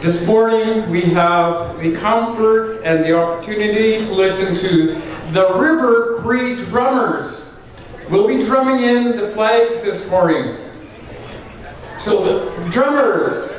This morning we have the comfort and the opportunity to listen to the River Cree drummers. We'll be drumming in the flags this morning. So the drummers.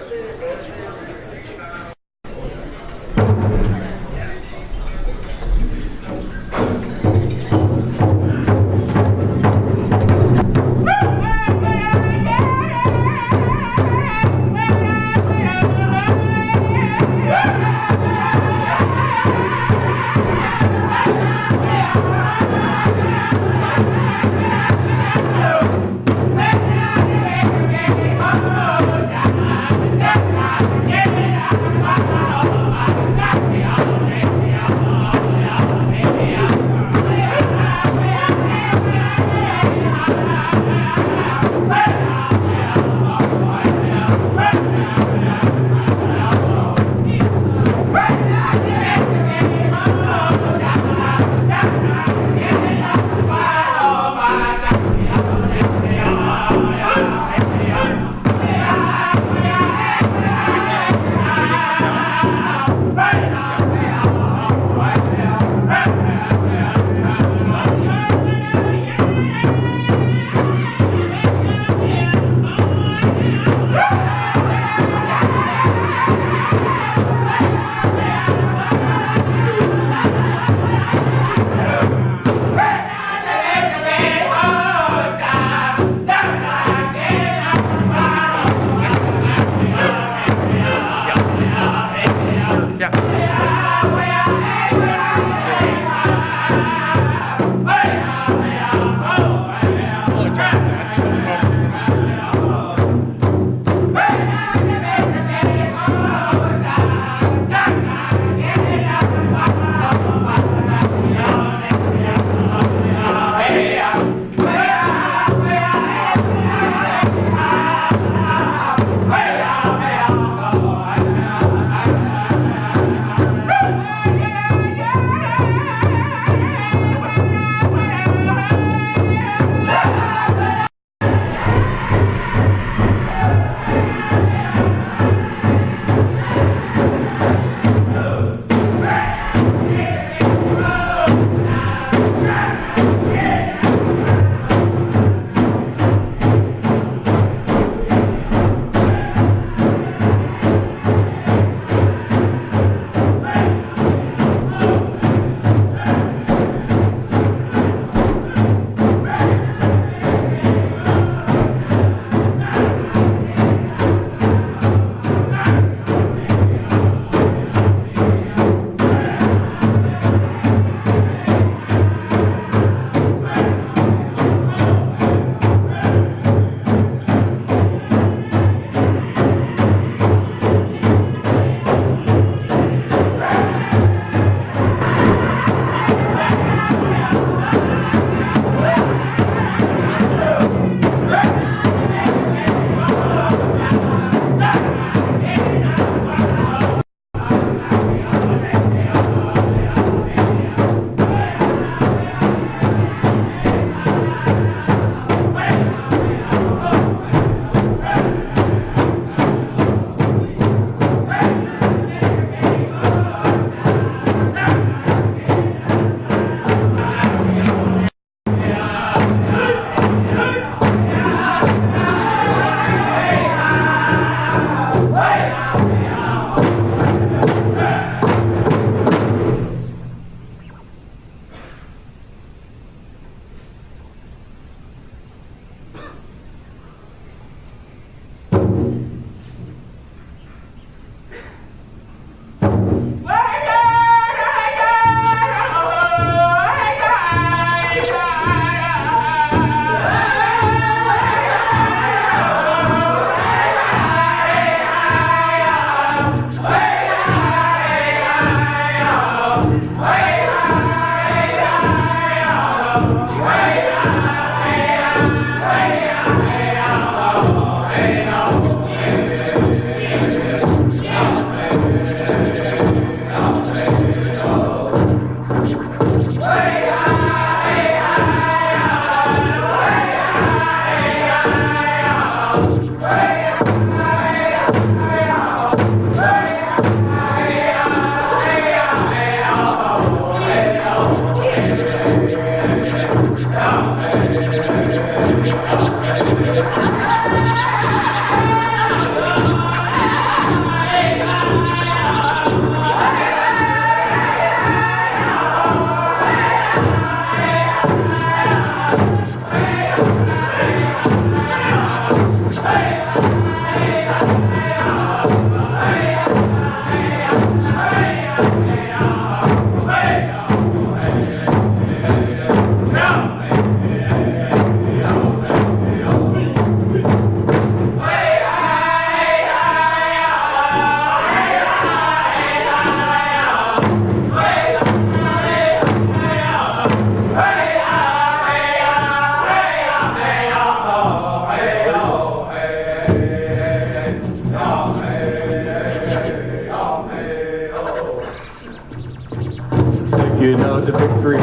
You know the victory.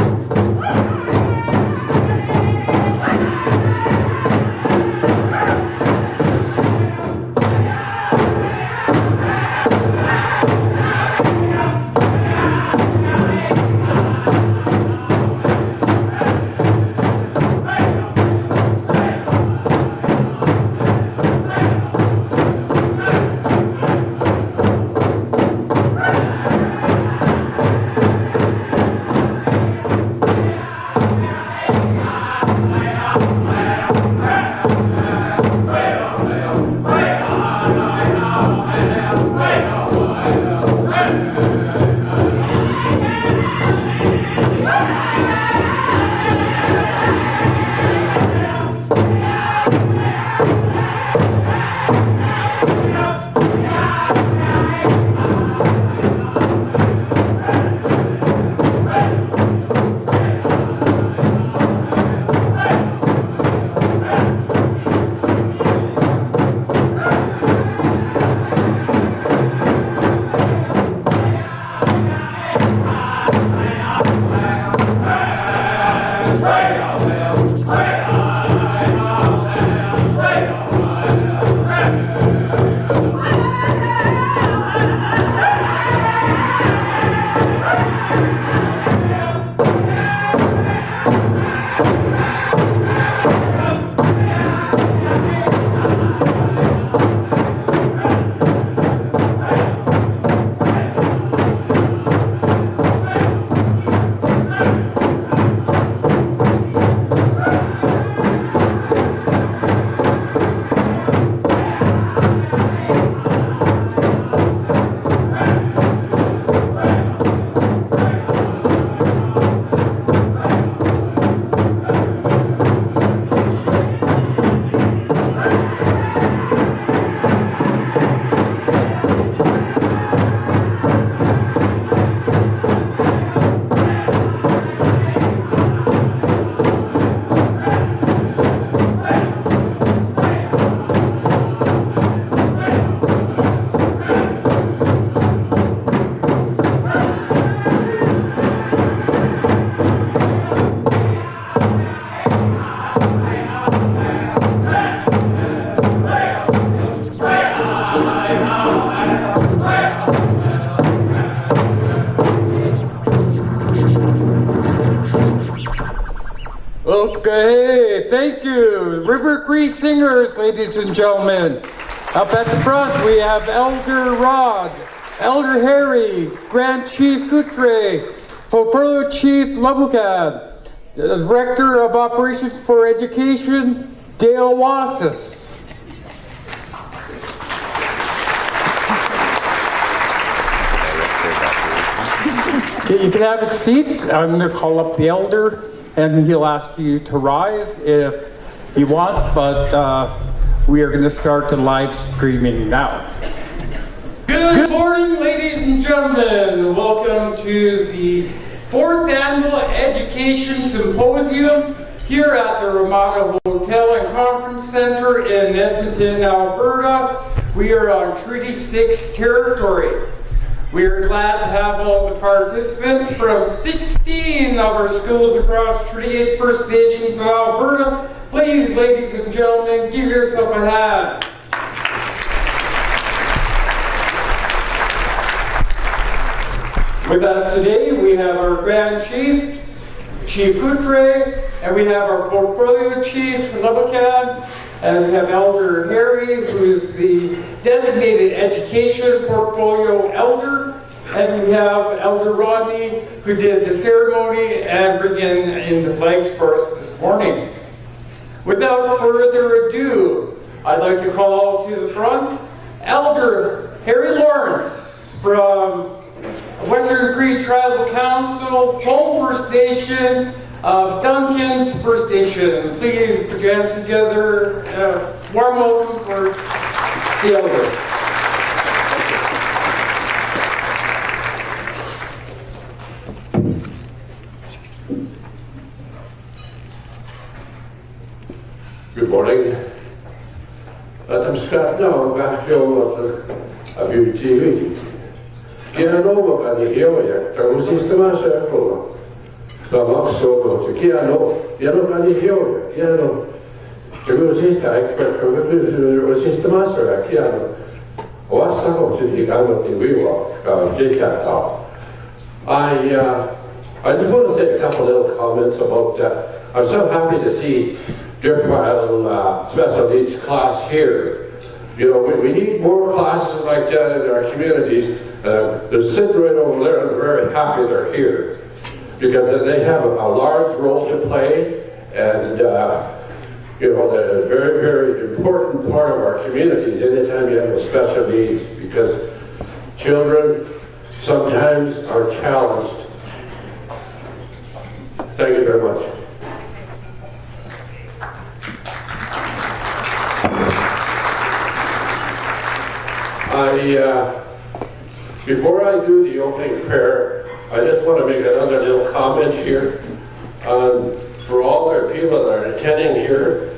Okay, thank you. River Cree Singers, ladies and gentlemen. Up at the front, we have Elder Rod, Elder Harry, Grand Chief Gutre, Portfolio Chief Labucad, the Director of Operations for Education, Dale Wassis. Okay, you can have a seat. I'm going to call up the elder, and he'll ask you to rise if he wants, but we are going to start the live streaming now. Good morning, ladies and gentlemen. Welcome to the 4th Annual Education Symposium here at the Ramada Hotel and Conference Center in Edmonton, Alberta. We are on Treaty 6 territory. We are glad to have all the participants from 16 of our schools across Treaty 8 First Nations of Alberta. Please, ladies and gentlemen, give yourself a hand. With us today, we have our Grand Chief, Chief Gutre, and we have our Portfolio Chief, Labucad, and we have Elder Harry, who is the Designated Education Portfolio Elder, and we have Elder Rodney, who did the ceremony and bringing in the flags for us this morning. Without further ado, I'd like to call to the front Elder Harry Lawrence from Western Cree Tribal Council, Home First Nation of Duncan's First Nation. Please put your hands together. Warm welcome for the elder. Good morning. I'm Scott now, back show of the Beauty TV. Kianovakaan hioja, tai sistemassa jakolla. Sitä maksoo, se kianovakaan hioja, kiano. Ja kyllä siitä, että kyllä sistemassa kiano. Oasako sitten kannattiin viivaa, sitä. I just want to say a couple little comments about I'm so happy to see Dirk special needs class here. You know, we need more classes like that in our communities. They're sitting right over there and I'm very happy they're here because they have a large role to play and you know, they're a very, very important part of our communities anytime you have special needs because children sometimes are challenged. Thank you very much. Before I do the opening prayer, I just want to make another little comment here. For all our people that are attending here,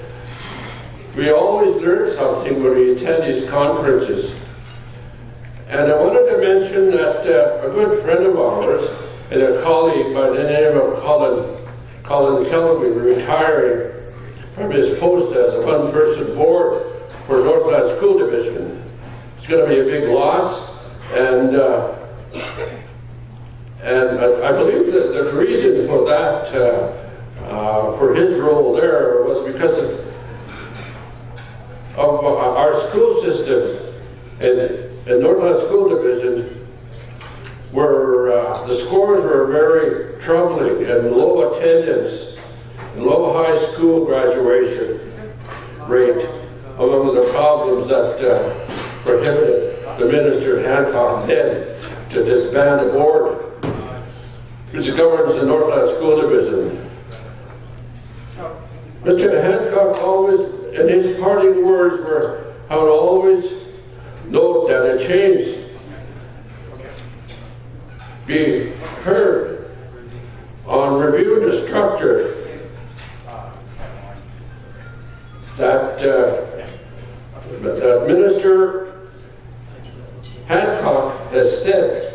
we always learn something when we attend these conferences. And I wanted to mention that a good friend of ours and a colleague by the name of Colin Kelvin, retiring from his post as a one-person board for Northland School Division. It's going to be a big loss, and I believe that the reason for that, for his role there, was because of our school systems in Northland School Division. Where the scores were very troubling and low attendance and low high school graduation rate among the problems that prohibited the Minister Hancock then to disband the board which governs the Northland School Division. Mr. Hancock always, in his parting words, were I would always note that a change be heard on reviewing the structure that Minister Hancock has said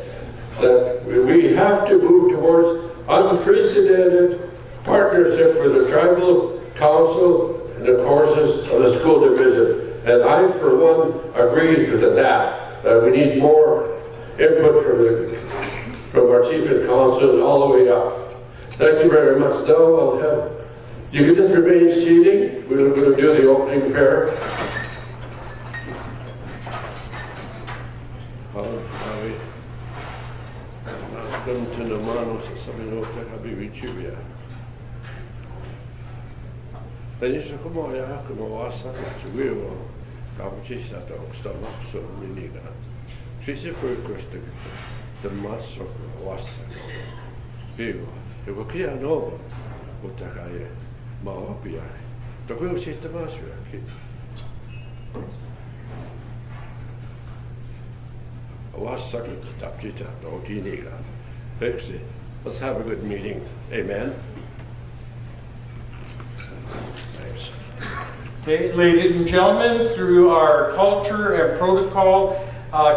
that we have to move towards unprecedented partnership with the Tribal Council and the courses of the school division. And I, for one, agree to that we need more input from our chief and council all the way up. Thank you very much. Now I'll have, you can just remain seated. We're going to do the opening prayer. The maso wasa higo higo kia no utakaye maopia to ko usita maso ki wasa tapchita to tiniga let's have a good meeting. Amen. Thanks. Okay, ladies and gentlemen, through our culture and protocol,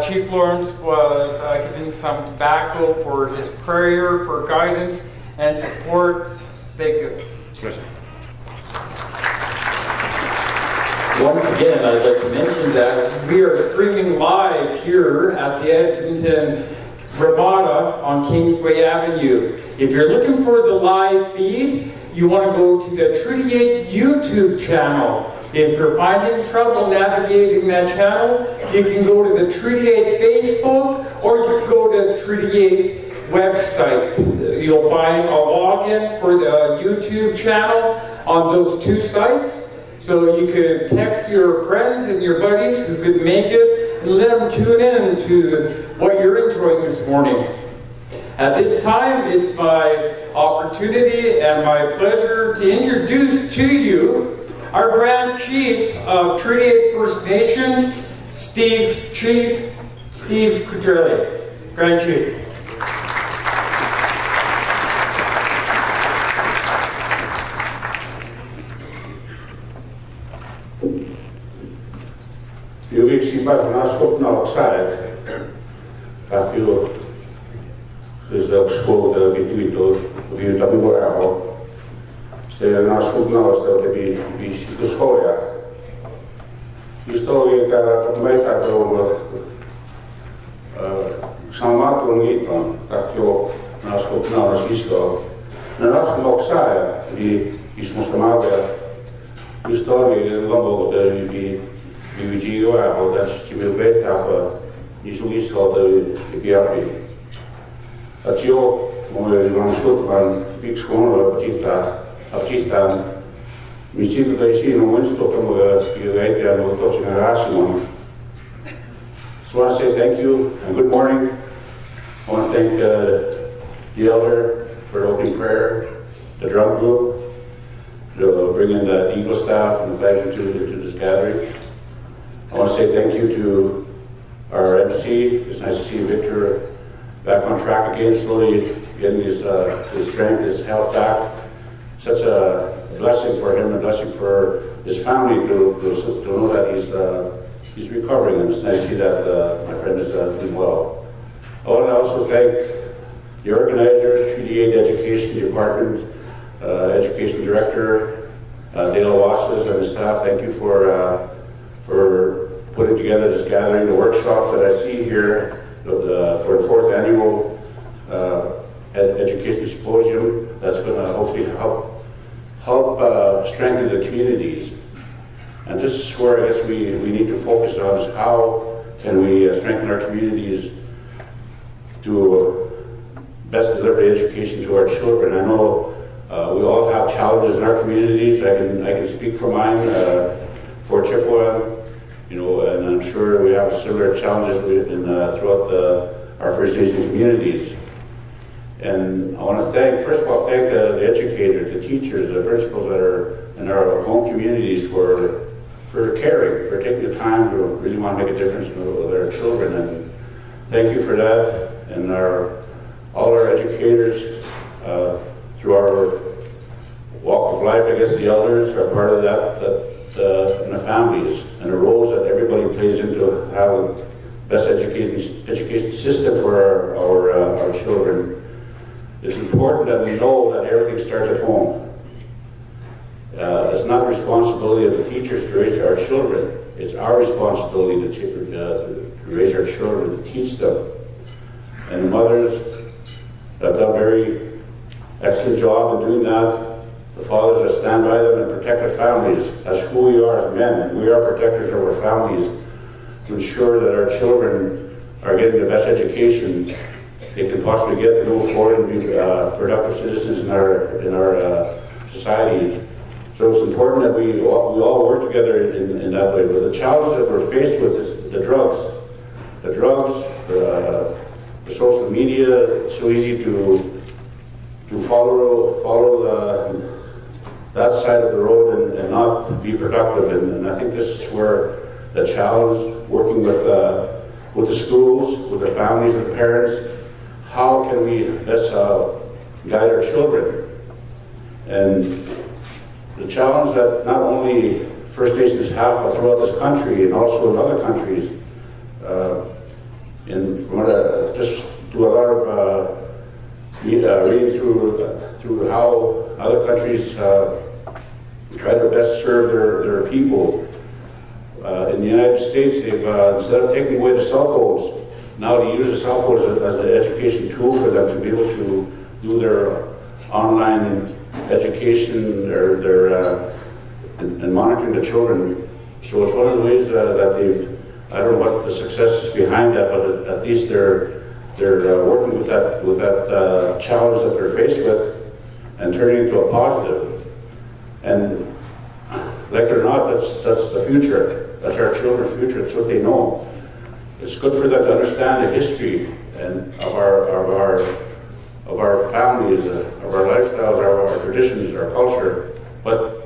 Chief Lawrence was giving some tobacco for his prayer, for guidance and support. Thank you. Yes. Once again, I'd like to mention that we are streaming live here at the Edmonton Ramada on Kingsway Avenue. If you're looking for the live feed, you want to go to the Treaty 8 YouTube channel. If you're finding trouble navigating that channel, you can go to the Treaty 8 Facebook or you can go to the Treaty 8 website. You'll find a login for the YouTube channel on those two sites. So you could text your friends and your buddies who could make it and let them tune in to what you're enjoying this morning. At this time, it's my opportunity and my pleasure to introduce to you our Grand Chief of Treaty 8 First Nations, Steve Quadrelli. Grand Chief. Kakio is the school that we do we tabi mo ako. Ste na school na was to be to school ya. Isto ye ka mai ta ko sama to ni to Kakio na school na isto. Na ras loksa di ismostamada. Isto ye lombo de bi Gio ako dat ci wil bet ako Isu de Biapi. Dat io come non so van big school artista mi ci da sì non sto come io rete a molto generazione. So I want to say thank you and good morning. I want to thank the elder for the opening prayer, the drum group, to bring in the Eagle staff and the flag to this gathering. I want to say thank you to our MC. It's nice to see Victor back on track again, slowly getting his strength, his health back. Such a blessing for him, a blessing for his family to know that he's recovering, and it's nice to see that my friend is doing well. I want to also thank the organizers, Treaty 8 Education Department, Education Director, Dale Wasses and his staff. Thank you for putting together this gathering, the workshop that I see here for the 4th annual education symposium. That's going to hopefully help strengthen the communities. And this is where I guess we need to focus on is how can we strengthen our communities to best deliver education to our children. I know we all have challenges in our communities. I can speak for mine, for Chippewa. And I'm sure we have similar challenges throughout our First Nation communities. And I want to first of all, thank the educators, the teachers, the principals that are in our home communities for caring, for taking the time to really want to make a difference with our children. And thank you for that. And all our educators through our walk of life, I guess the elders are part of that and the families and the roles that everybody plays into how the best education system for our children. It's important that we know that everything starts at home. It's not the responsibility of the teachers to raise our children. It's our responsibility to raise our children, to teach them. And the mothers have done a very excellent job in doing that. The fathers that stand by them and protect their families. That's who we are as men. We are protectors of our families to ensure that our children are getting the best education they can possibly get to move forward and be productive citizens in our society. So it's important that we all work together in that way. But the challenge that we're faced with is the drugs. The drugs, the social media. It's so easy to follow that side of the road and not be productive. And I think this is where the challenge, working with the schools, with the families, with the parents, how can we best guide our children? And the challenge that not only First Nations have, but throughout this country and also in other countries, just do a lot of reading through how other countries try to best serve their people. In the United States, they've instead of taking away the cell phones, now they use the cell phones as an education tool for them to be able to do their online education, and monitoring the children. So it's one of the ways that they've, I don't know what the success is behind that, but at least they're working with that challenge that they're faced with and turning it into a positive. And like it or not, that's the future. That's our children's future. It's what they know. It's good for them to understand the history and of our families, of our lifestyles, our traditions, our culture. But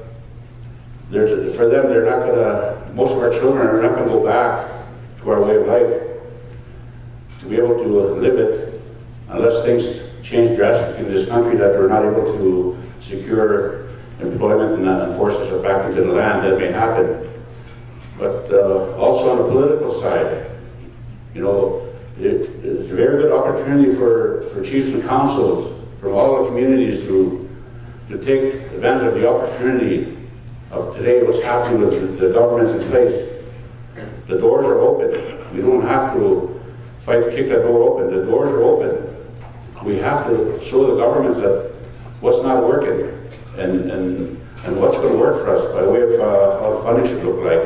for them, they're not gonna. Most of our children are not going to go back to our way of life to be able to live it, unless things change drastically in this country that we're not able to secure employment and force us back into the land. That may happen. But also on the political side, there's very good opportunity for chiefs and councils from all the communities to take advantage of the opportunity of today, what's happening with the governments in place. The doors are open. We don't have to fight to kick that door open. The doors are open. We have to show the governments that what's not working and what's going to work for us by way of how the funding should look like.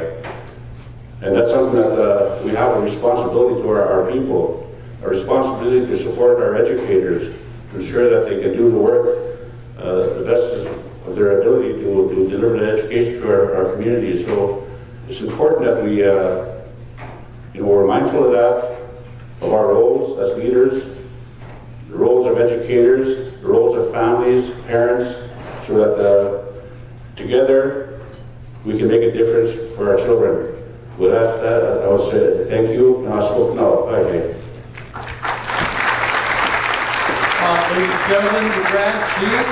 And that's something that we have a responsibility to our people, a responsibility to support our educators, to ensure that they can do the work the best of their ability to deliver the education to our communities. So it's important that we, we're mindful of that, of our roles as leaders, the roles of educators, the roles of families, parents, so that together we can make a difference for our children. With that, I will say thank you, and I'll spoke now. Okay. Ladies and gentlemen, the Grand Chief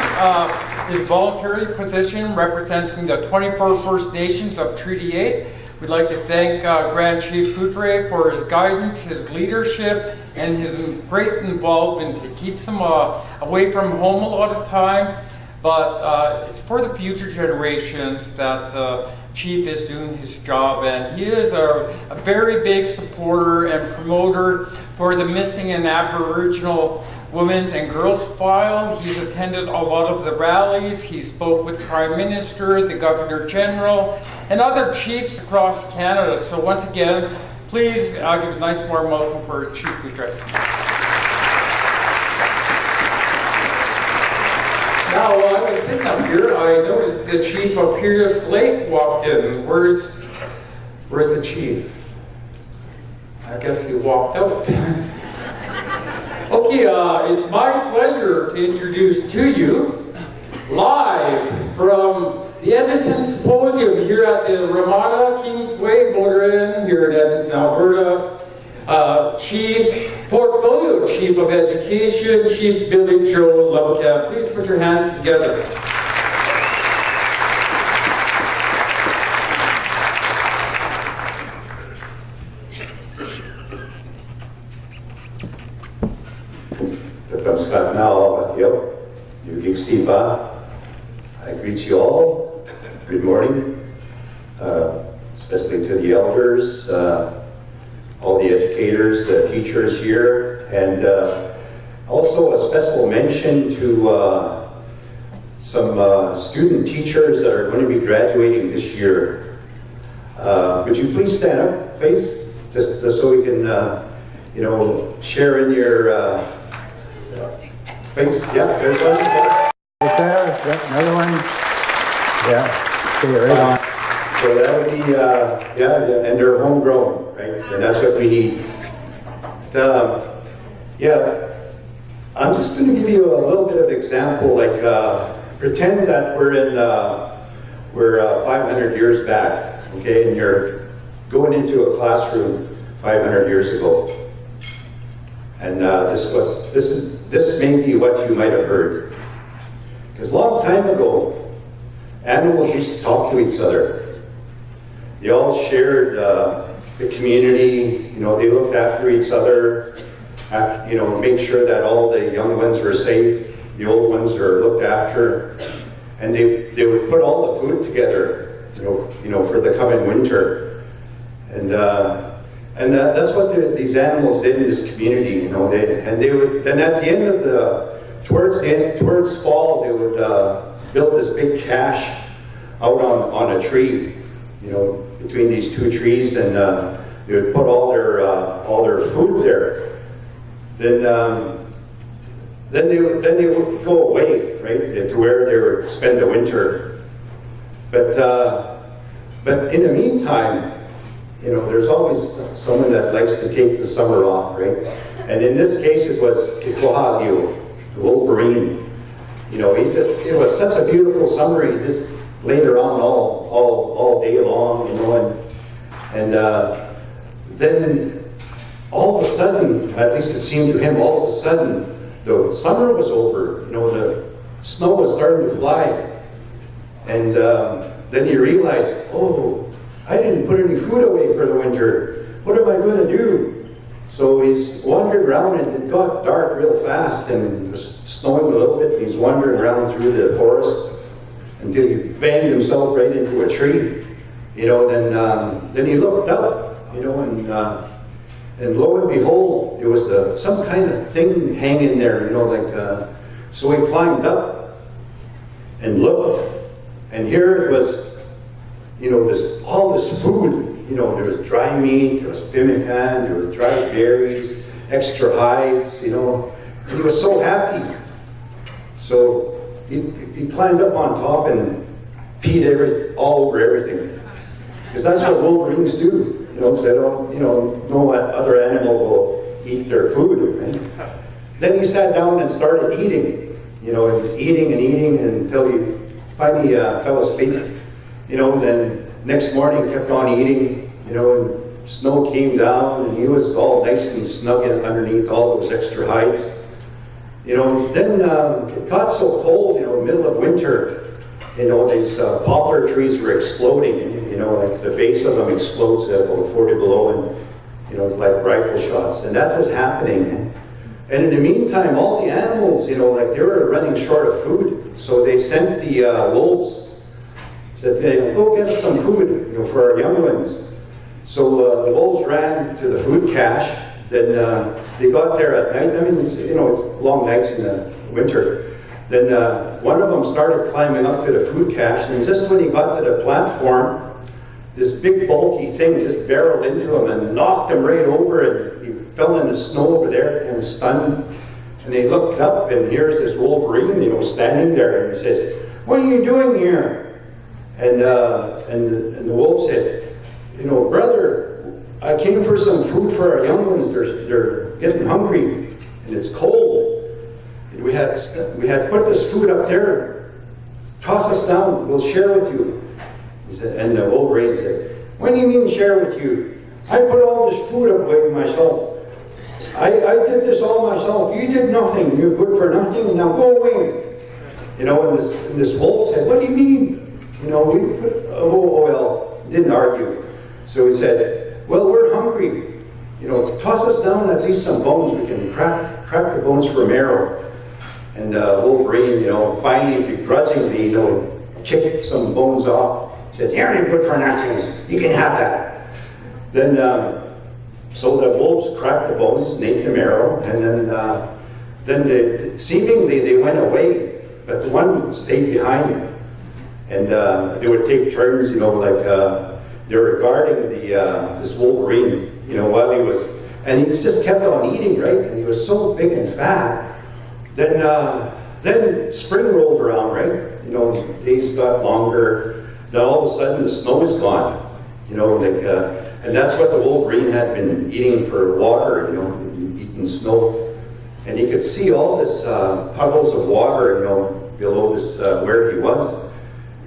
is voluntary position representing the 24 First Nations of Treaty 8. We'd like to thank Grand Chief Boudreau for his guidance, his leadership, and his great involvement. It keeps him away from home a lot of time, but it's for the future generations that the Chief is doing his job, and he is a very big supporter and promoter for the missing and Aboriginal women's and girls file. He's attended a lot of the rallies. He spoke with Prime Minister, the Governor General, and other chiefs across Canada. So once again, please give a nice warm welcome for Chief Boudreau. Now, while I was sitting up here, I noticed the Chief of Pierce Lake walked in. Where's the Chief? I guess he walked out. Okay, it's my pleasure to introduce to you, live from the Edmonton Symposium here at the Ramada Kingsway Motor Inn here in Edmonton, Alberta, Portfolio Chief of Education, Chief Billy Joe Lovecamp. Please put your hands together. I greet you all. Good morning, especially to the elders, all the educators, the teachers here, and also a special mention to some student teachers that are going to be graduating this year. Would you please stand up, please, just so we can, share in your face. Yeah, there's one. Right there, yep, another one. Yeah, okay, right on. So that would be, and they're homegrown, right? And that's what we need. I'm just going to give you a little bit of example, like pretend that we're 500 years back, okay, and you're going into a classroom 500 years ago, and this may be what you might have heard. Because a long time ago, animals used to talk to each other. They all shared the community, they looked after each other, make sure that all the young ones were safe, the old ones are looked after, and they would put all the food together, for the coming winter. And that's what these animals did in this community, they would, then at the end of towards fall, they would build this big cache out on a tree, between these two trees, and they would put all their food there. Then they would go away, right, to where they would spend the winter. But in the meantime, there's always someone that likes to take the summer off, right? And in this case, it was Kikohalio, the Wolverine. It was such a beautiful summer. He just laid around all day long, and then all of a sudden, at least it seemed to him, all of a sudden, the summer was over. The snow was starting to fly, and then he realized, oh, I didn't put any food away for the winter. What am I going to do? So he's wandering around, and it got dark real fast, and it was snowing a little bit, and he's wandering around through the forest until he banged himself right into a tree. Then he looked up, and lo and behold, there was some kind of thing hanging there, so he climbed up and looked, and here it was, all this food. There was dry meat, there was pemmican, there was dried berries, extra hides, and he was so happy. So he climbed up on top and peed all over everything. Because that's what wolverines do. So they don't, no other animal will eat their food, right? Then he sat down and started eating. He was eating and eating until he finally fell asleep. Then next morning he kept on eating, and snow came down, and he was all nice and snug underneath all those extra hides. Then it got so cold, middle of winter, these poplar trees were exploding, like the base of them explodes at about 40 below, and, it's like rifle shots, and that was happening. And in the meantime, all the animals, they were running short of food, so they sent the wolves, said, hey, go get us some food, for our young ones. So the wolves ran to the food cache. Then they got there at night. I mean, it's long nights in the winter. Then one of them started climbing up to the food cache, and just when he got to the platform, this big bulky thing just barreled into him and knocked him right over, and he fell in the snow over there and stunned. And they looked up, and here's this wolverine, standing there, and he says, "What are you doing here?" And the wolf said, "Brother, I came for some food for our young ones. They're getting hungry, and it's cold. And we had put this food up there. Toss us down. We'll share with you." He said, and the wolverine said, "What do you mean share with you? I put all this food away myself. I did this all myself. You did nothing. You're good for nothing. Now go away." And this wolf said, "What do you mean? Didn't argue. So he said, "Well, we're hungry. Toss us down at least some bones. We can crack the bones for marrow." And Wolverine, finally, begrudgingly, kicked some bones off. He said, "Here, you're good for nothing. You can have that." Then, so the wolves cracked the bones and ate the marrow, and then seemingly they went away, but the one stayed behind. And they would take turns, they were guarding this Wolverine, while he was, and he just kept on eating, right? And he was so big and fat. Then spring rolled around, right? Days got longer. Then all of a sudden the snow is gone, and that's what the Wolverine had been eating for water, eating snow. And he could see all this puddles of water, below this where he was.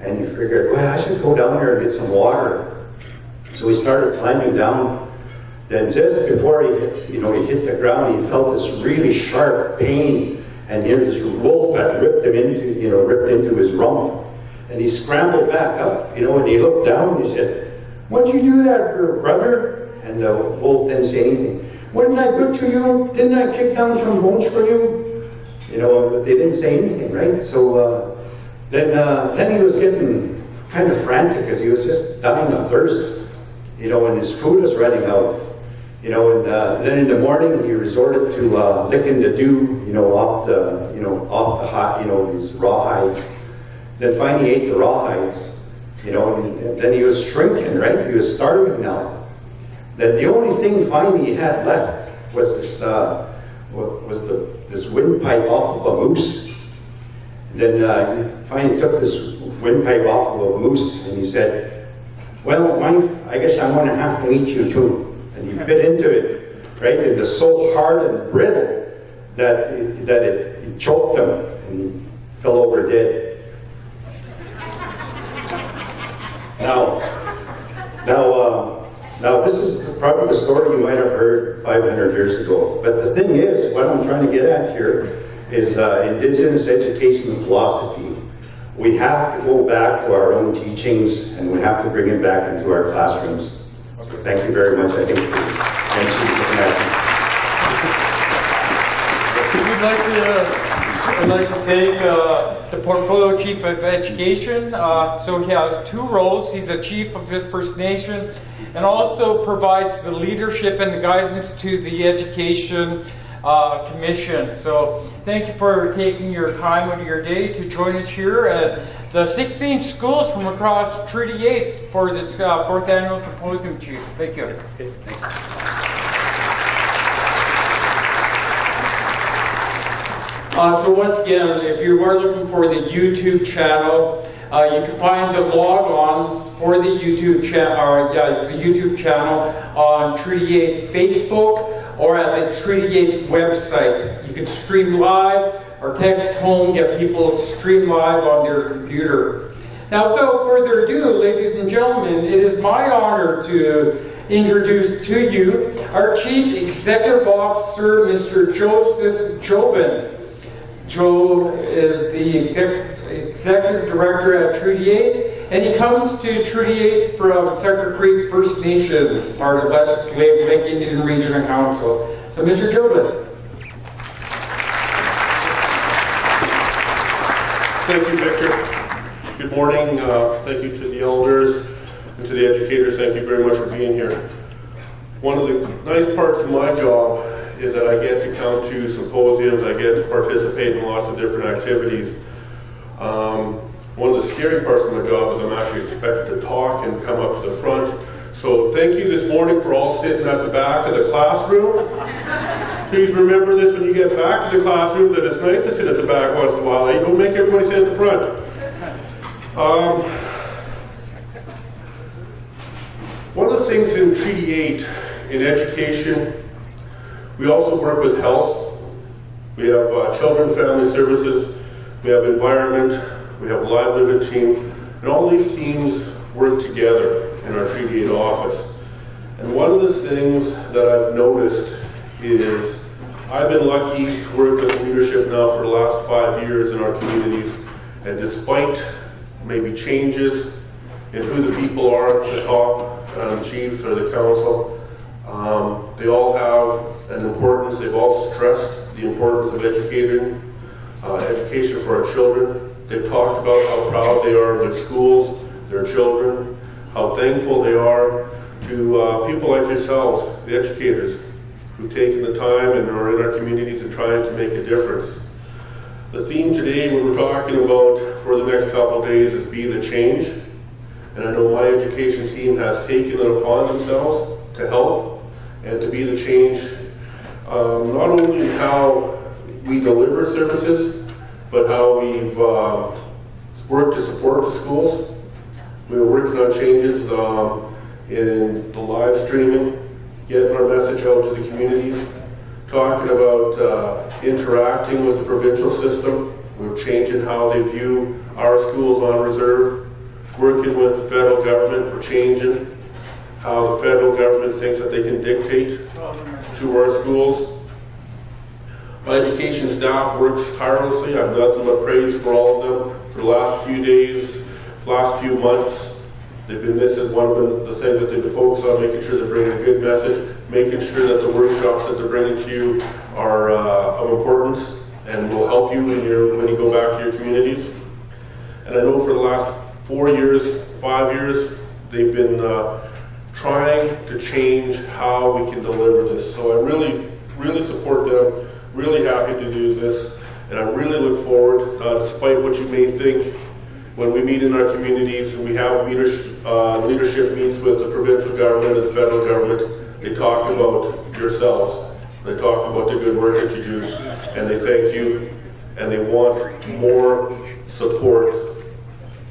And he figured, well, I should go down there and get some water. So he started climbing down. Then just before he hit the ground, he felt this really sharp pain. And here's this wolf that ripped into his rump. And he scrambled back up, and he looked down and he said, "What'd you do that, brother?" And the wolf didn't say anything. "Wasn't I good to you? Didn't I kick down some bones for you?" But they didn't say anything, right? So then he was getting kind of frantic because he was just dying of thirst, and his food was running out, and then in the morning he resorted to licking the dew, off the hot, these rawhides. Then finally he ate the rawhides, and then he was shrinking, right? He was starving now. Then the only thing finally he had left was this windpipe off of a moose. Then he finally took this windpipe off of a moose, and he said, "Well, wife, I guess I'm going to have to eat you too." And he bit into it, right? It was so hard and brittle that it choked him, and he fell over dead. Now, this is probably the story you might have heard 500 years ago. But the thing is, what I'm trying to get at here is Indigenous education and philosophy. We have to go back to our own teachings, and we have to bring it back into our classrooms. So thank you very much. I think. I'd like to thank the Portfolio Chief of Education. So he has 2 roles. He's a chief of his First Nation and also provides the leadership and the guidance to the Education Commission. So thank you for taking your time out of your day to join us here at the 16 schools from across Treaty 8 for this 4th Annual Symposium, Chief. Thank you. Okay, thanks. So once again, if you are looking for the YouTube channel, you can find the log on for the YouTube channel on Treaty 8 Facebook or at the Treaty 8 website. You can stream live or text home, get people to stream live on their computer. Now, without further ado, ladies and gentlemen, it is my honor to introduce to you our Chief Executive Officer, Mr. Joseph Jobin. Joe is the Executive Director at Treaty 8, and he comes to Treaty 8 from Sucker Creek First Nations, part of West Slave Lake Indian Regional Council. So, Mr. Jobin. Thank you, Victor. Good morning. Thank you to the elders and to the educators. Thank you very much for being here. One of the nice parts of my job is that I get to come to symposiums, I get to participate in lots of different activities. One of the scary parts of my job is I'm actually expected to talk and come up to the front. So thank you this morning for all sitting at the back of the classroom. Please remember this when you get back to the classroom, that it's nice to sit at the back once in a while. You don't make everybody sit at the front. One of the things in Treaty 8 in education, we also work with health. We have children, family services, we have environment, we have a livelihood team, and all these teams work together in our Treaty 8 office. And one of the things that I've noticed is I've been lucky to work with leadership now for the last 5 years in our communities, and despite maybe changes in who the people are at the top, chiefs or the council, they all have an importance. They've all stressed the importance of education for our children. They've talked about how proud they are of their schools, their children, how thankful they are to people like yourselves, the educators, who've taken the time and are in our communities and trying to make a difference. The theme today we're talking about for the next couple of days is Be the Change. And I know my education team has taken it upon themselves to help and to be the change, not only in how we deliver services, but how we've worked to support the schools. We were working on changes in the live streaming, getting our message out to the communities, talking about interacting with the provincial system. We're changing how they view our schools on reserve, working with the federal government. We're changing how the federal government thinks that they can dictate to our schools. My education staff works tirelessly. I've nothing but praise for all of them for the last few days, last few months. This is one of the things that they've been focused on, making sure they're bringing a good message, making sure that the workshops that they're bringing to you are of importance and will help you when you go back to your communities. And I know for the last 4 years, 5 years, they've been trying to change how we can deliver this. So I really, really support them, really happy to do this, and I really look forward, despite what you may think, when we meet in our communities and we have leadership meets with the provincial government and the federal government, they talk about yourselves. They talk about the good work that you do, and they thank you, and they want more support,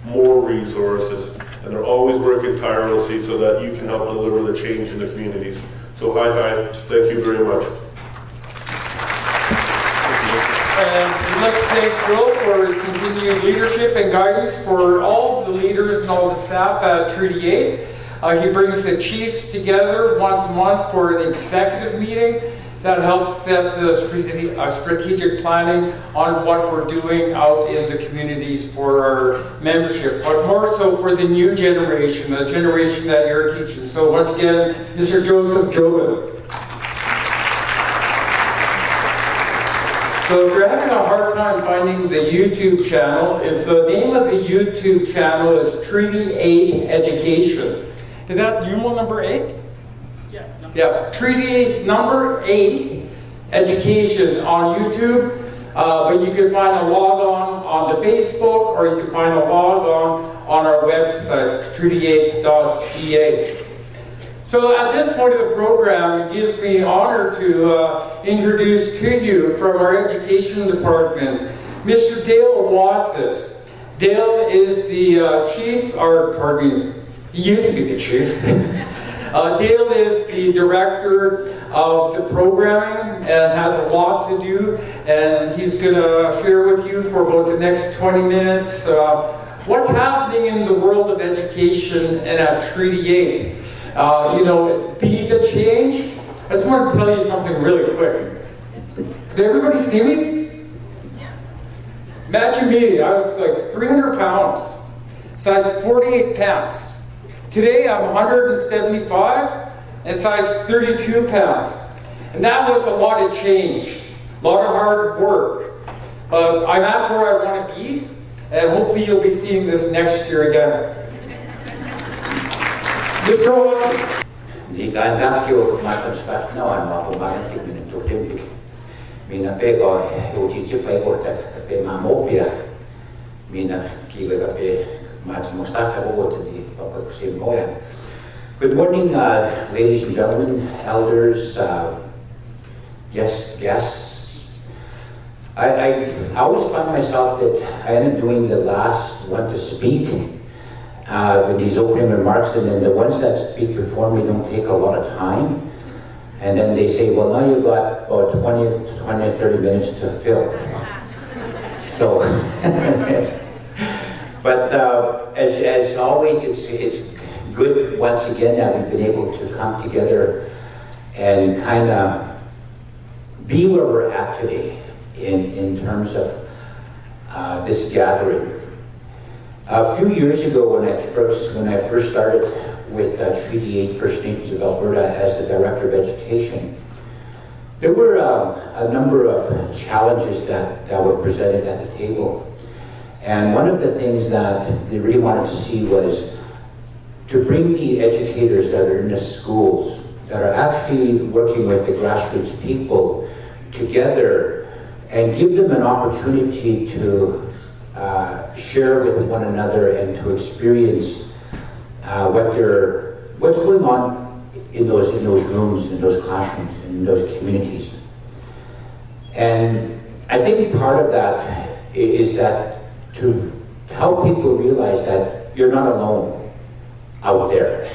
more resources, and they're always working tirelessly so that you can help deliver the change in the communities. So hi, thank you very much. And we'd like to thank Joe for his continued leadership and guidance for all of the leaders and all the staff at Treaty 8. He brings the chiefs together once a month for an executive meeting that helps set the strategic planning on what we're doing out in the communities for our membership, but more so for the new generation, the generation that you're teaching. So once again, Mr. Joseph Jobin. So if you're having a hard time finding the YouTube channel, if the name of the YouTube channel is Treaty 8 Education. Is that numeral number 8? Yeah, Treaty number 8 Education on YouTube. But you can find a log on the Facebook, or you can find a log on our website, treaty8.ca. So at this point of the program, it gives me honor to introduce to you from our education department, Mr. Dale Wassis. Dale is the chief, or pardon me, he used to be the chief. Dale is the director of the programming and has a lot to do, and he's going to share with you for about the next 20 minutes what's happening in the world of education and at Treaty 8. Be the change. I just want to tell you something really quick. Did everybody see me? Imagine me, I was like 300 pounds, size 48 pants. Today I'm 175 and size 32 pounds. And that was a lot of change, a lot of hard work. But I'm at where I want to be, and hopefully you'll be seeing this next year again. Mr. Wassis. Di ganda kyo matapos na wan mapubangan tignan to timpik. Mina pego uchichi pego ta pe mamopia. Mina kiga pe mas mustafa bogo di papakusim moya. Good morning, ladies and gentlemen, elders, guests. I always find myself that I end up doing the last one to speak with these opening remarks, and then the ones that speak before me don't take a lot of time. And then they say, well, now you've got about 20 30 minutes to fill. So, but as always, it's good once again that we've been able to come together and kind of be where we're at today in terms of this gathering. A few years ago, when I first started with Treaty 8 First Nations of Alberta as the Director of Education, there were a number of challenges that were presented at the table. And one of the things that they really wanted to see was to bring the educators that are in the schools, that are actually working with the grassroots people together, and give them an opportunity to share with one another and to experience what's going on in those rooms, in those classrooms, in those communities. And I think part of that is that to help people realize that you're not alone out there.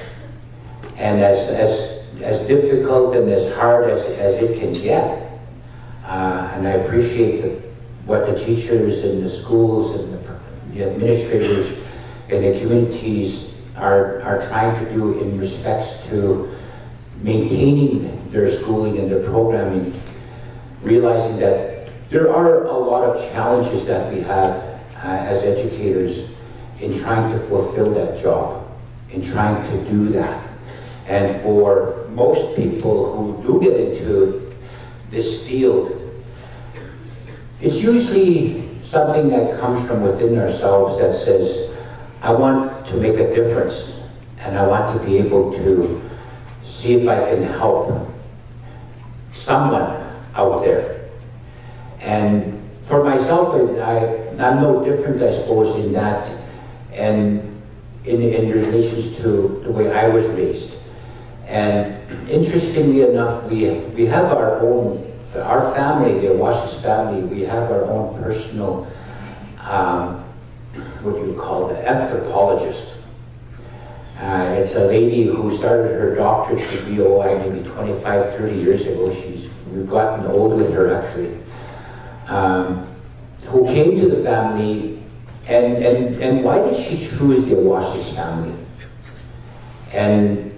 And as difficult and as hard as it can get, and I appreciate what the teachers and the schools and the administrators and the communities are trying to do in respects to maintaining their schooling and their programming, realizing that there are a lot of challenges that we have as educators in trying to fulfill that job, in trying to do that. And for most people who do get into this field, it's usually something that comes from within ourselves that says, I want to make a difference, and I want to be able to see if I can help someone out there. And for myself, I'm no different, I suppose, in that, and in relations to the way I was raised. And interestingly enough, we have our family, the Wassis family, we have our own personal, what do you call it, anthropologist. It's a lady who started her doctorate degree, maybe 25, 30 years ago. We've gotten old with her, actually. Who came to the family, and why did she choose the Wassis family? And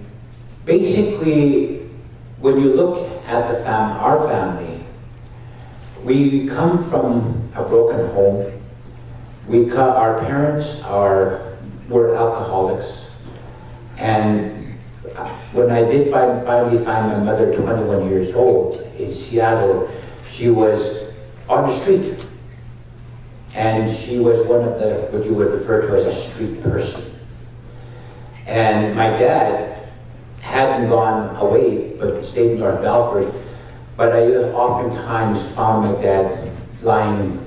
basically, when you look at our family, we come from a broken home. Our parents were alcoholics, and when I did finally find my mother 21 years old in Seattle, she was on the street. And she was one of the, what you would refer to as a street person. And my dad hadn't gone away, but stayed in North Belford. But I oftentimes found my dad lying,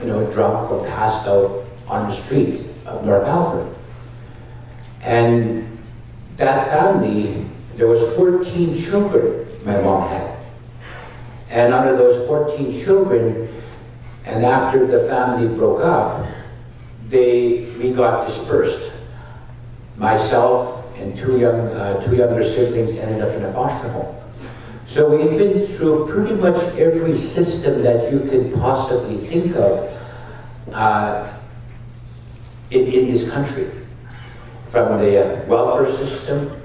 drunk or passed out on the street of North Belford. And that family, there was 14 children my mom had. And out of those 14 children, and after the family broke up, we got dispersed. Myself and two younger siblings ended up in a foster home. So we've been through pretty much every system that you could possibly think of in this country. From the welfare system,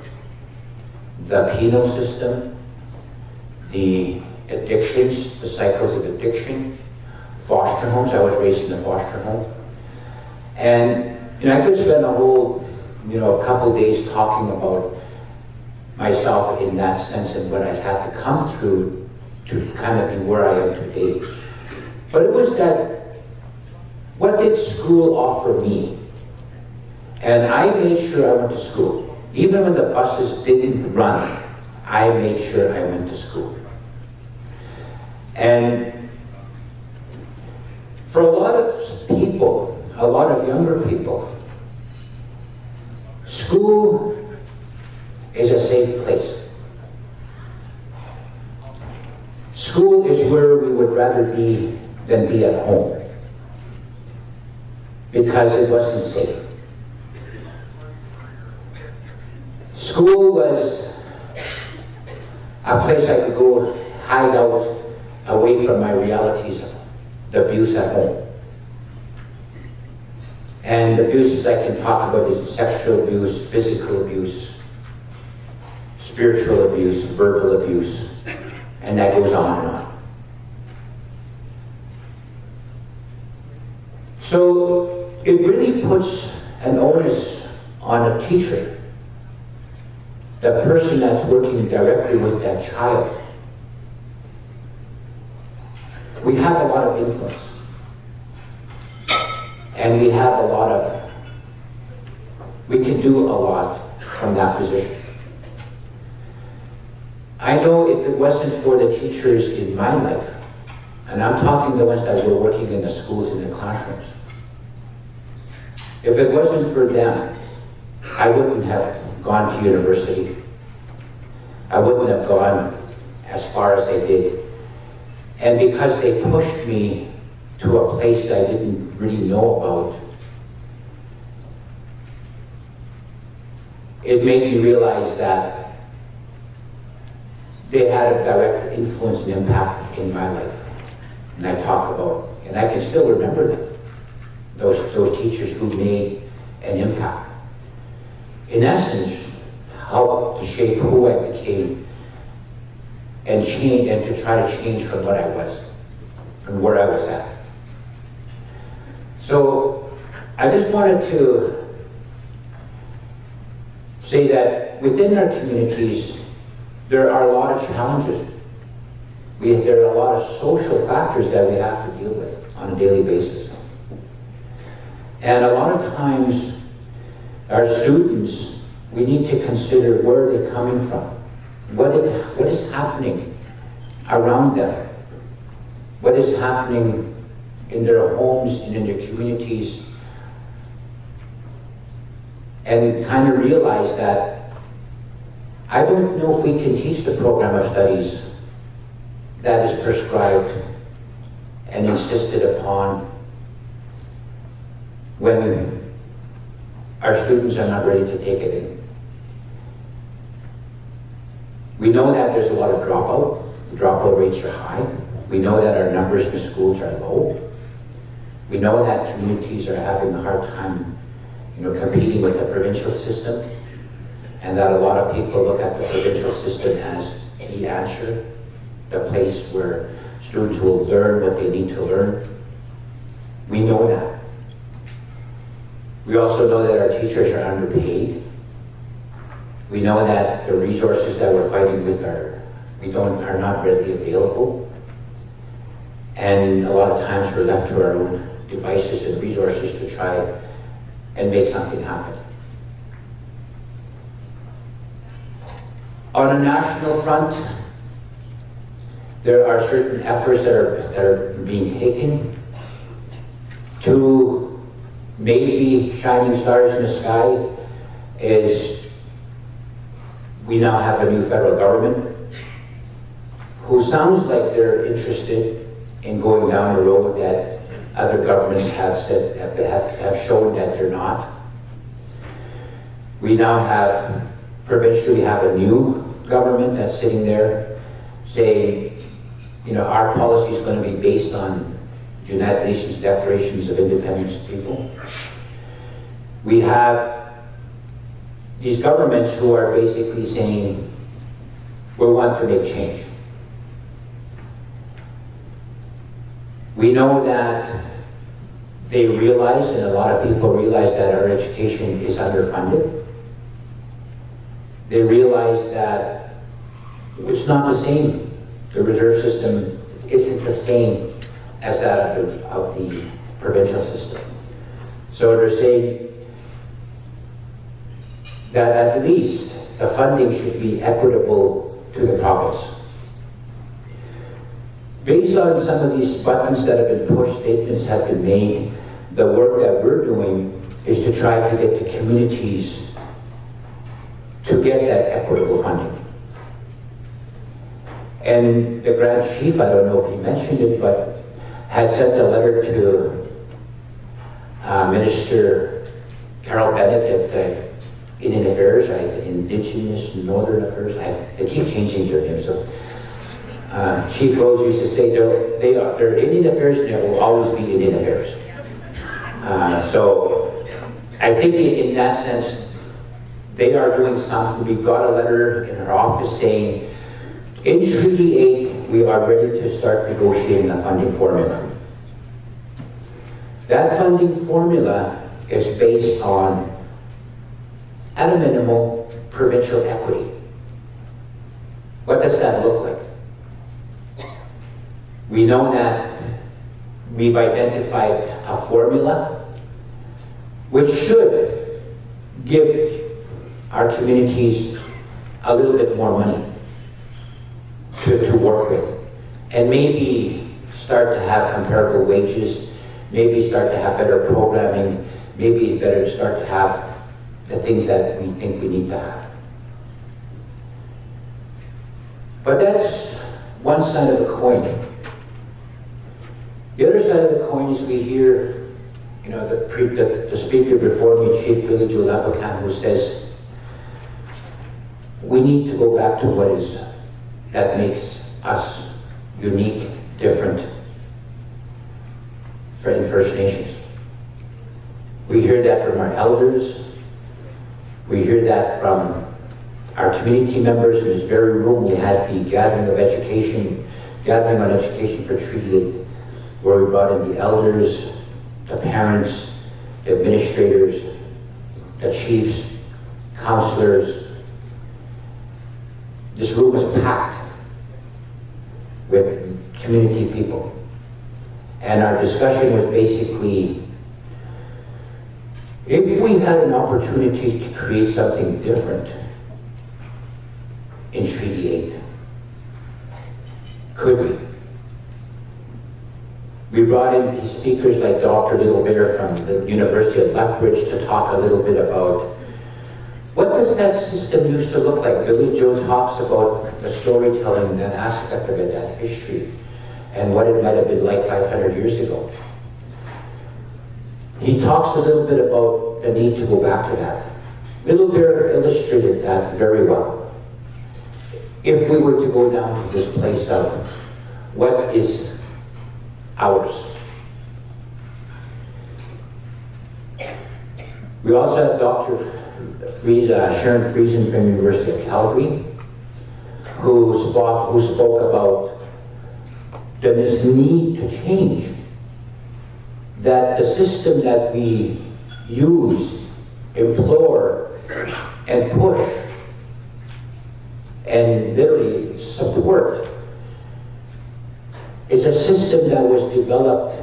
the penal system, the addictions, the cycles of addiction, foster homes. I was raised in a foster home. And I could spend a whole couple of days talking about myself in that sense and what I had to come through to kind of be where I am today. But it was that, what did school offer me? And I made sure I went to school. Even when the buses didn't run, I made sure I went to school. And for a lot of people, a lot of younger people, school is a safe place. School is where we would rather be than be at home, because it wasn't safe. School was a place I could go hide out away from my realities of the abuse at home. And the abuses I can talk about is sexual abuse, physical abuse, spiritual abuse, verbal abuse, and that goes on and on. So it really puts an onus on a teacher, the person that's working directly with that child. We have a lot of influence. And we have a lot of, we can do a lot from that position. I know if it wasn't for the teachers in my life, and I'm talking the ones that were working in the schools, in the classrooms, if it wasn't for them, I wouldn't have gone to university. I wouldn't have gone as far as I did. And because they pushed me to a place that I didn't really know about, it made me realize that they had a direct influence and impact in my life. And I talk about, and I can still remember them, those teachers who made an impact. In essence, helped to shape who I became and change, and to try to change from what I was and where I was at. So I just wanted to say that within our communities, there are a lot of challenges. There are a lot of social factors that we have to deal with on a daily basis. And a lot of times, our students, we need to consider where they're coming from. What is happening around them? What is happening in their homes and in their communities? And kind of realize that I don't know if we can teach the program of studies that is prescribed and insisted upon when our students are not ready to take it in. We know that there's a lot of dropout. The dropout rates are high. We know that our numbers in schools are low. We know that communities are having a hard time, competing with the provincial system, and that a lot of people look at the provincial system as the answer, the place where students will learn what they need to learn. We know that. We also know that our teachers are underpaid. We know that the resources that we're fighting with are not readily available. and a lot of times we're left to our own devices and resources to try and make something happen. On a national front, there are certain efforts that are being taken to maybe shining stars in the sky. Is we now have a new federal government who sounds like they're interested in going down a road that other governments have shown that they're not. We now have, provincially, have a new government that's sitting there saying, our policy is going to be based on United Nations declarations of independence of people. We have these governments who are basically saying, we want to make change. We know that they realize, and a lot of people realize, that our education is underfunded. They realize that it's not the same. The reserve system isn't the same as that of the provincial system. So they're saying that at least the funding should be equitable to the province. Based on some of these buttons that have been pushed, statements have been made, the work that we're doing is to try to get the communities to get that equitable funding. And the Grand Chief, I don't know if he mentioned it, but had sent a letter to Minister Carol Bennett at Indian Affairs, Indigenous Northern Affairs, they keep changing their names. So Chief Rose used to say they're Indian Affairs and there will always be Indian Affairs. So I think in that sense, they are doing something. We got a letter in our office saying, in Treaty 8, we are ready to start negotiating a funding formula. That funding formula is based on, at a minimal, provincial equity. What does that look like? We know that we've identified a formula which should give our communities a little bit more money to work with, and maybe start to have comparable wages, maybe start to have better programming, maybe better start to have the things that we think we need to have. But that's one side of the coin. The other side of the coin is we hear, the speaker before me, Chief Billy Julapakan, who says, we need to go back to what is that makes us unique, different in First Nations. We hear that from our elders. We hear that from our community members. In this very room, we had the gathering on education for Treaty 8, where we brought in the elders, the parents, the administrators, the chiefs, counselors. This room was packed with community people. And our discussion was basically, if we had an opportunity to create something different in Treaty 8, could we? We brought in speakers like Dr. Littlebear from the University of Lethbridge to talk a little bit about what does that system used to look like. Billy Joe talks about the storytelling, that aspect of it, that history, and what it might have been like 500 years ago. He talks a little bit about the need to go back to that. Littlebear illustrated that very well. If we were to go down to this place of what is ours. We also have Dr. Sharon Friesen from the University of Calgary, who spoke about this need to change, that the system that we use, implore, and push, and literally support is a system that was developed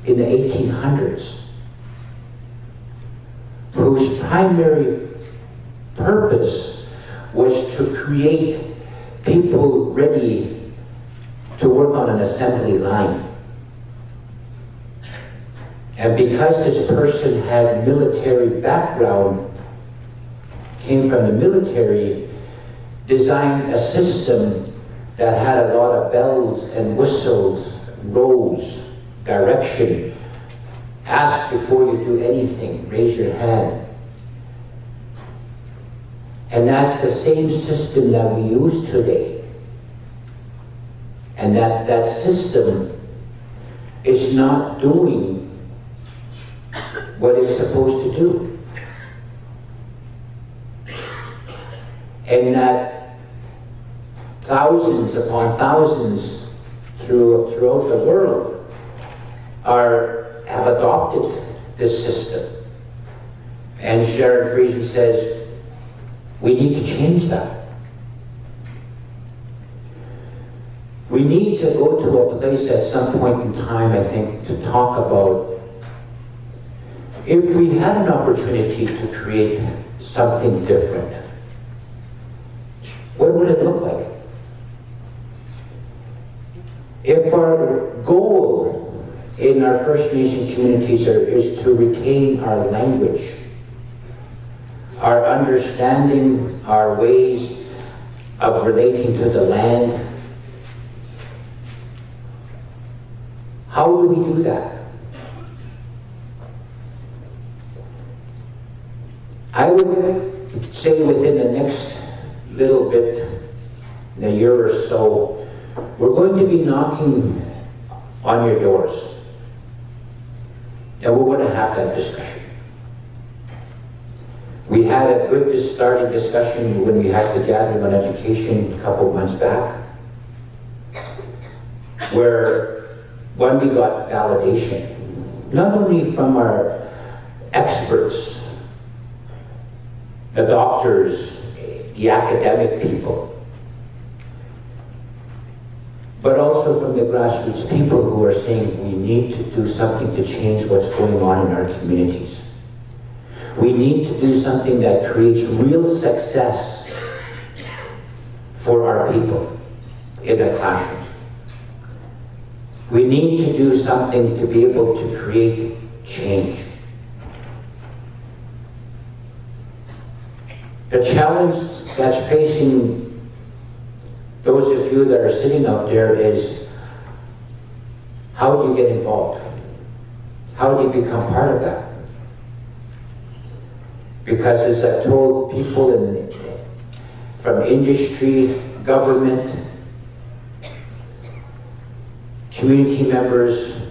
in the 1800s, whose primary purpose was to create people ready to work on an assembly line. And because this person had military background, came from the military, designed a system that had a lot of bells and whistles, rows, direction. Ask before you do anything, raise your hand. And that's the same system that we use today. And that system is not doing what it's supposed to do. And that thousands upon thousands throughout the world have adopted this system. And Sharon Friesen says, we need to change that. We need to go to a place at some point in time, I think, to talk about if we had an opportunity to create something different, what would it look like? If our goal in our First Nation communities is to retain our language, our understanding, our ways of relating to the land, how do we do that? I would say within the next little bit, in a year or so, we're going to be knocking on your doors. And we're going to have that discussion. We had a good starting discussion when we had the gathering on education a couple of months back, where when we got validation, not only from our experts, the doctors, the academic people, but also from the grassroots people who are saying we need to do something to change what's going on in our communities. We need to do something that creates real success for our people in the classrooms. We need to do something to be able to create change. The challenge that's facing those of you that are sitting out there is, how do you get involved? How do you become part of that? Because as I've told people from industry, government, community members,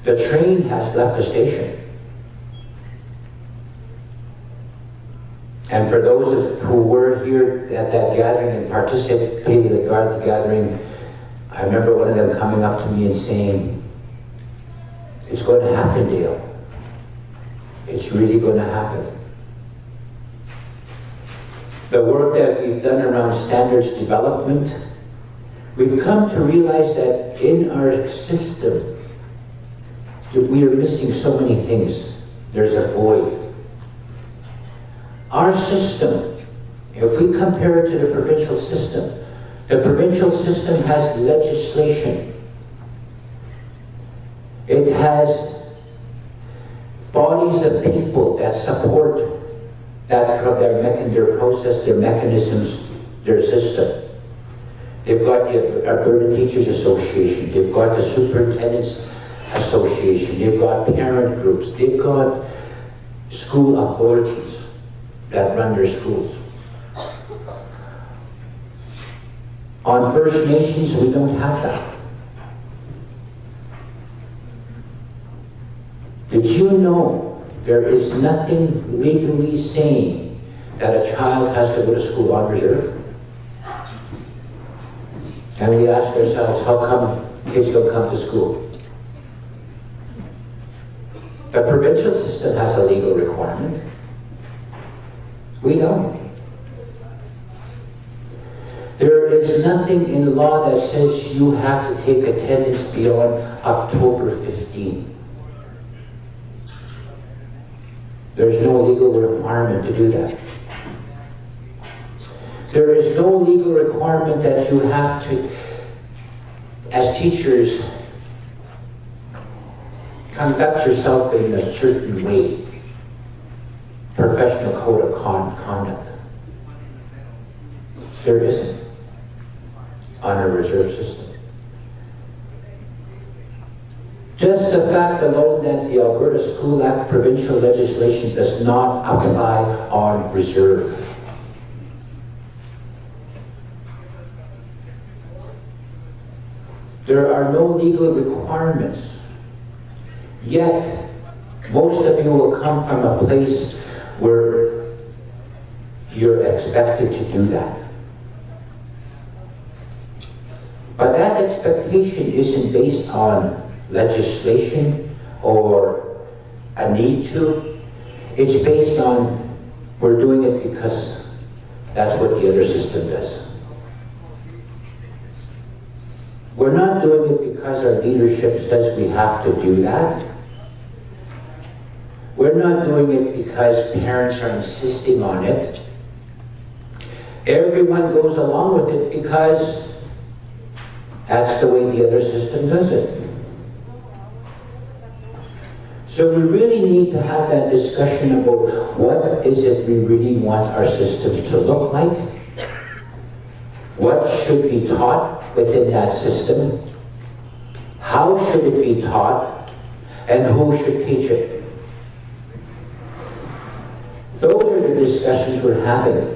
the train has left the station. And for those who were here at that gathering and participated in the gathering, I remember one of them coming up to me and saying, it's going to happen, Dale. It's really going to happen. The work that we've done around standards development, we've come to realize that in our system, we are missing so many things. There's a void. Our system, if we compare it to the provincial system has legislation. It has bodies of people that support their process, their mechanisms, their system. They've got the Alberta Teachers Association, they've got the Superintendents Association, they've got parent groups, they've got school authorities that run their schools. On First Nations, we don't have that. Did you know there is nothing legally saying that a child has to go to school on reserve? And we ask ourselves, how come kids don't come to school? The provincial system has a legal requirement. We don't. There is nothing in law that says you have to take attendance beyond October 15. There's no legal requirement to do that. There is no legal requirement that you have to, as teachers, conduct yourself in a certain way. Professional code of conduct. There isn't on a reserve system. Just the fact alone that the Alberta School Act provincial legislation does not apply on reserve. There are no legal requirements. Yet, most of you will come from a place where you're expected to do that. But that expectation isn't based on legislation or a need to. It's based on we're doing it because that's what the other system does. We're not doing it because our leadership says we have to do that. We're not doing it because parents are insisting on it. Everyone goes along with it because that's the way the other system does it. So we really need to have that discussion about what is it we really want our systems to look like, what should be taught within that system, how should it be taught, and who should teach it. Those are the discussions we're having.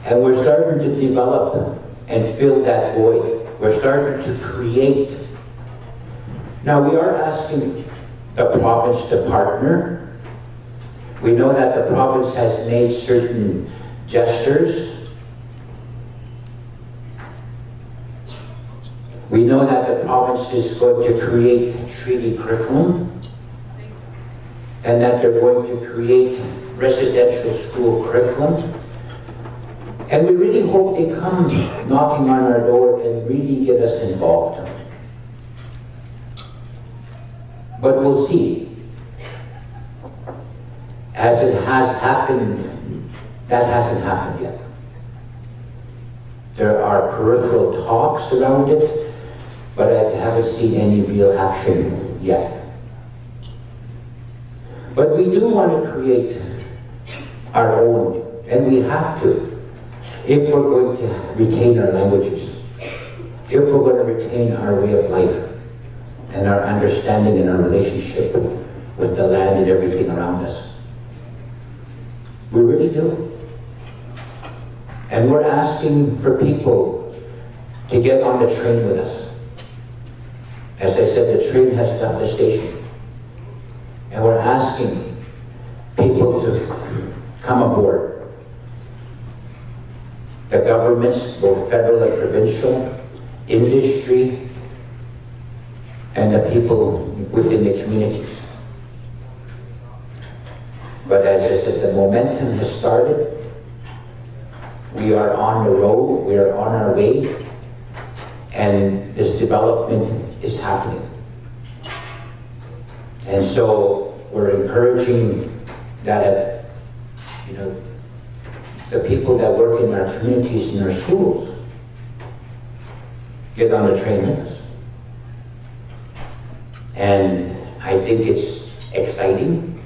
And we're starting to develop and fill that void. We're starting to create. Now we are asking the province to partner. We know that the province has made certain gestures. We know that the province is going to create treaty curriculum and that they're going to create residential school curriculum. And we really hope they come knocking on our door and really get us involved. But we'll see. As it has happened, that hasn't happened yet. There are peripheral talks around it, but I haven't seen any real action yet. But we do want to create our own, and we have to, if we're going to retain our languages, if we're going to retain our way of life, and our understanding and our relationship with the land and everything around us. We really do. And we're asking for people to get on the train with us. As I said, the train has left the station. And we're asking people to come aboard. The governments, both federal and provincial, industry, and the people within the communities. But as I said, the momentum has started. We are on the road, we are on our way, and this development is happening. And so we're encouraging that, the people that work in our communities and our schools get on the train with us. And I think it's exciting.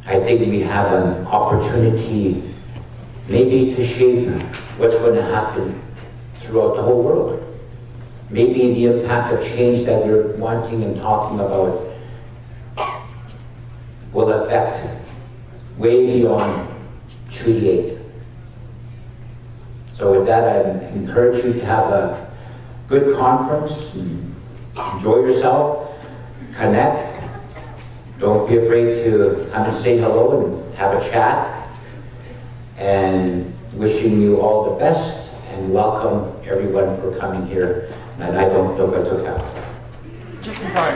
I think we have an opportunity maybe to shape what's going to happen throughout the whole world. Maybe the impact of change that we're wanting and talking about will affect way beyond Treaty 8. So with that, I encourage you to have a good conference. Enjoy yourself, connect. Don't be afraid to come and say hello and have a chat. And wishing you all the best and welcome everyone for coming here. And I don't know if I took out. Just in time.